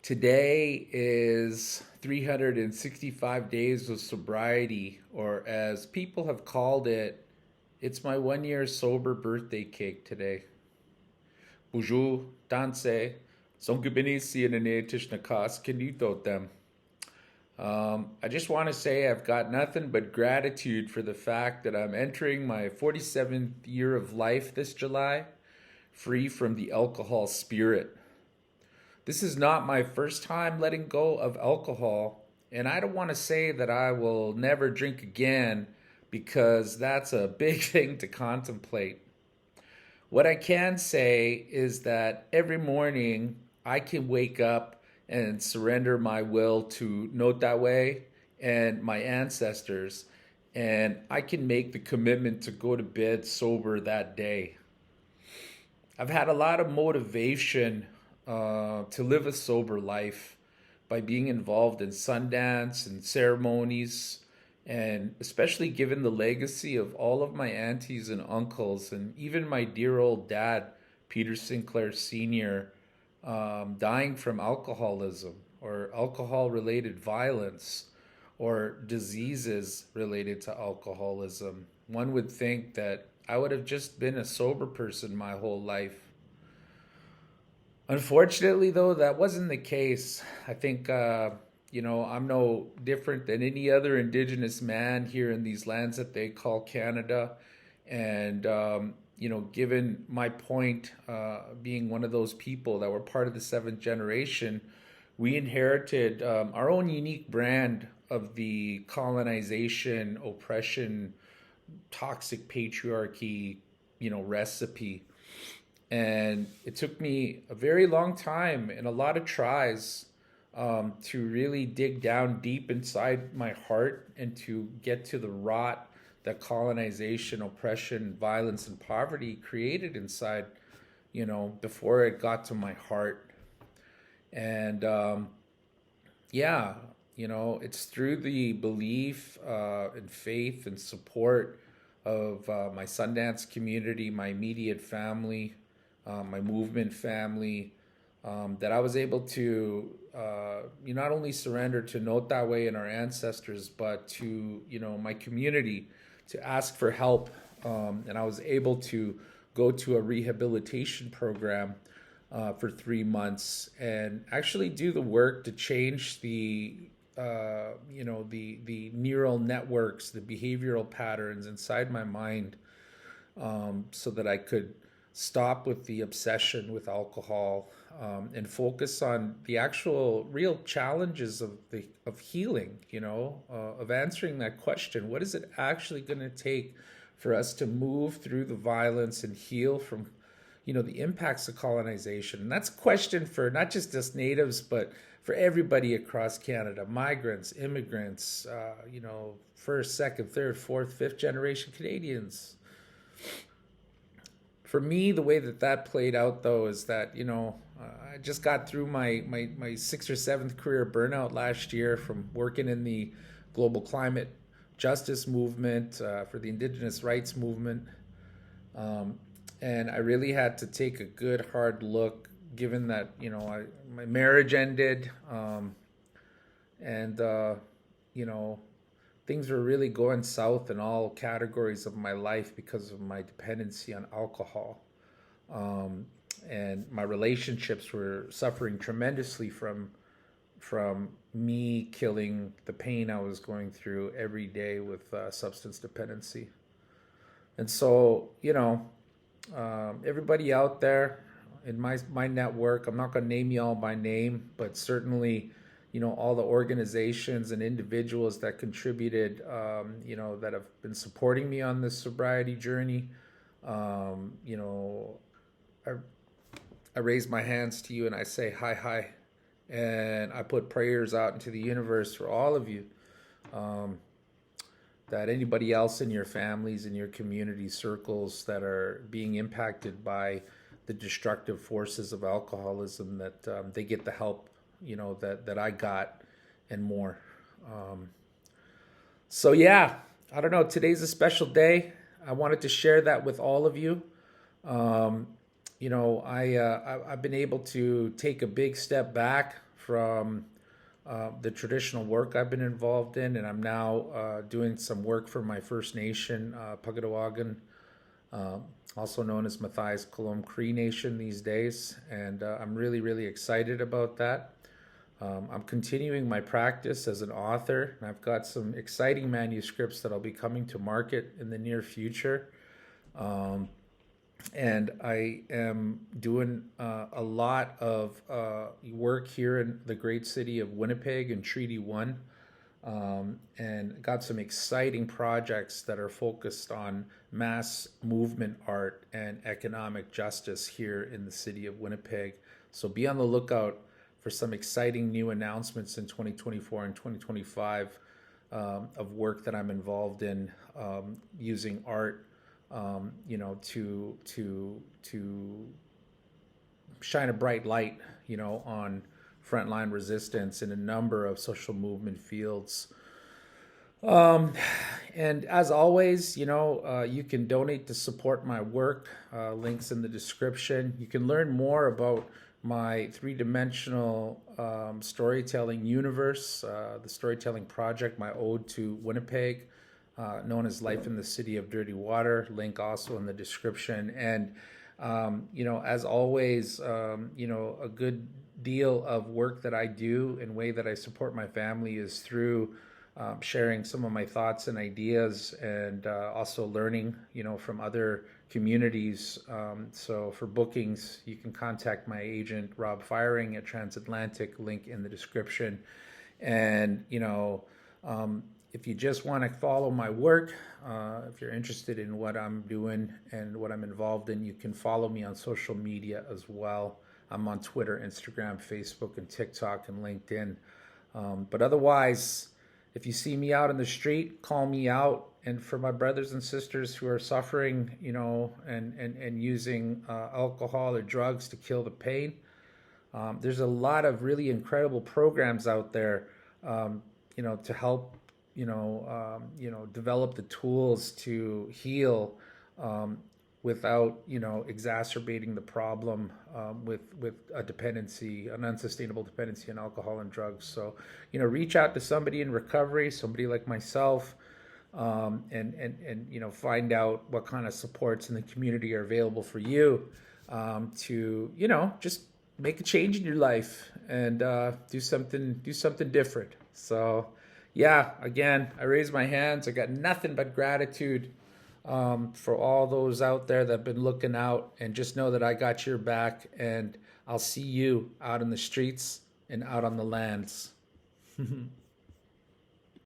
Today is 365 days of sobriety, or as people have called it, it's my 1 year sober birthday cake today. Bonjour, danse, sonkibinisi and na kas kinito them. I just want to say I've got nothing but gratitude for the fact that I'm entering my 47th year of life this July, free from the alcohol spirit. This is not my first time letting go of alcohol, and I don't want to say that I will never drink again because that's a big thing to contemplate. What I can say is that every morning I can wake up and surrender my will to Notaway and my ancestors, and I can make the commitment to go to bed sober that day. I've had a lot of motivation to live a sober life by being involved in Sundance and ceremonies, and especially given the legacy of all of my aunties and uncles, and even my dear old dad, Peter Sinclair Sr., dying from alcoholism or alcohol related violence or diseases related to alcoholism. One would think that I would have just been a sober person my whole life. Unfortunately, though, that wasn't the case. I think, I'm no different than any other Indigenous man here in these lands that they call Canada. And, given my point, being one of those people that were part of the seventh generation, we inherited our own unique brand of the colonization, oppression, toxic patriarchy, recipe. And it took me a very long time and a lot of tries to really dig down deep inside my heart and to get to the rot that colonization, oppression, violence, and poverty created inside, before it got to my heart. And it's through the belief and faith and support of my Sundance community, my immediate family, my movement family, that I was able to not only surrender to Notaway and our ancestors, but to my community to ask for help, and I was able to go to a rehabilitation program for 3 months and actually do the work to change the neural networks, the behavioral patterns inside my mind, so that I could stop with the obsession with alcohol, and focus on the actual real challenges of healing, of answering that question. What is it actually going to take for us to move through the violence and heal from the impacts of colonization? And that's a question for not just us natives, but for everybody across Canada: migrants, immigrants, first, second, third, fourth, fifth generation Canadians. For me, the way that played out, though, is that I just got through my sixth or seventh career burnout last year from working in the global climate justice movement, for the Indigenous rights movement, and I really had to take a good hard look, given that my marriage ended, and things were really going south in all categories of my life because of my dependency on alcohol. And my relationships were suffering tremendously from me killing the pain I was going through every day with substance dependency. And so, everybody out there in my network, I'm not going to name you all by name, but certainly, all the organizations and individuals that contributed, that have been supporting me on this sobriety journey. I raise my hands to you and I say hi, and I put prayers out into the universe for all of you, that anybody else in your families, in your community circles that are being impacted by the destructive forces of alcoholism, that they get the help that I got and more. So yeah, I don't know. Today's a special day. I wanted to share that with all of you. I've been able to take a big step back from the traditional work I've been involved in, and I'm now doing some work for my First Nation, Pagadawagan, uh, also known as Matthias Colom Cree Nation these days, and I'm really, really excited about that. I'm continuing my practice as an author, and I've got some exciting manuscripts that I'll be coming to market in the near future. Um, and I am doing a lot of work here in the great city of Winnipeg and Treaty One, and got some exciting projects that are focused on mass movement art and economic justice here in the city of Winnipeg. So be on the lookout for some exciting new announcements in 2024 and 2025 of work that I'm involved in using art, to shine a bright light, on frontline resistance in a number of social movement fields. Um, and as always, you can donate to support my work. Links in the description. You can learn more about my three-dimensional storytelling universe, the storytelling project, my ode to Winnipeg, known as Life in the City of Dirty Water. Link also in the description. And as always, a good deal of work that I do and way that I support my family is through sharing some of my thoughts and ideas, and also learning, from other communities. So for bookings, you can contact my agent, Rob Firing at Transatlantic, link in the description. And, if you just want to follow my work, if you're interested in what I'm doing and what I'm involved in, you can follow me on social media as well. I'm on Twitter, Instagram, Facebook, and TikTok, and LinkedIn. But otherwise, if you see me out in the street, call me out. And for my brothers and sisters who are suffering, and using alcohol or drugs to kill the pain, there's a lot of really incredible programs out there, to help, develop the tools to heal, without, exacerbating the problem, with a dependency, an unsustainable dependency on alcohol and drugs. So, reach out to somebody in recovery, somebody like myself, and find out what kind of supports in the community are available for you, to, just make a change in your life and do something different. So, yeah, again, I raise my hands. I got nothing but gratitude for all those out there that have been looking out, and just know that I got your back, and I'll see you out in the streets and out on the lands.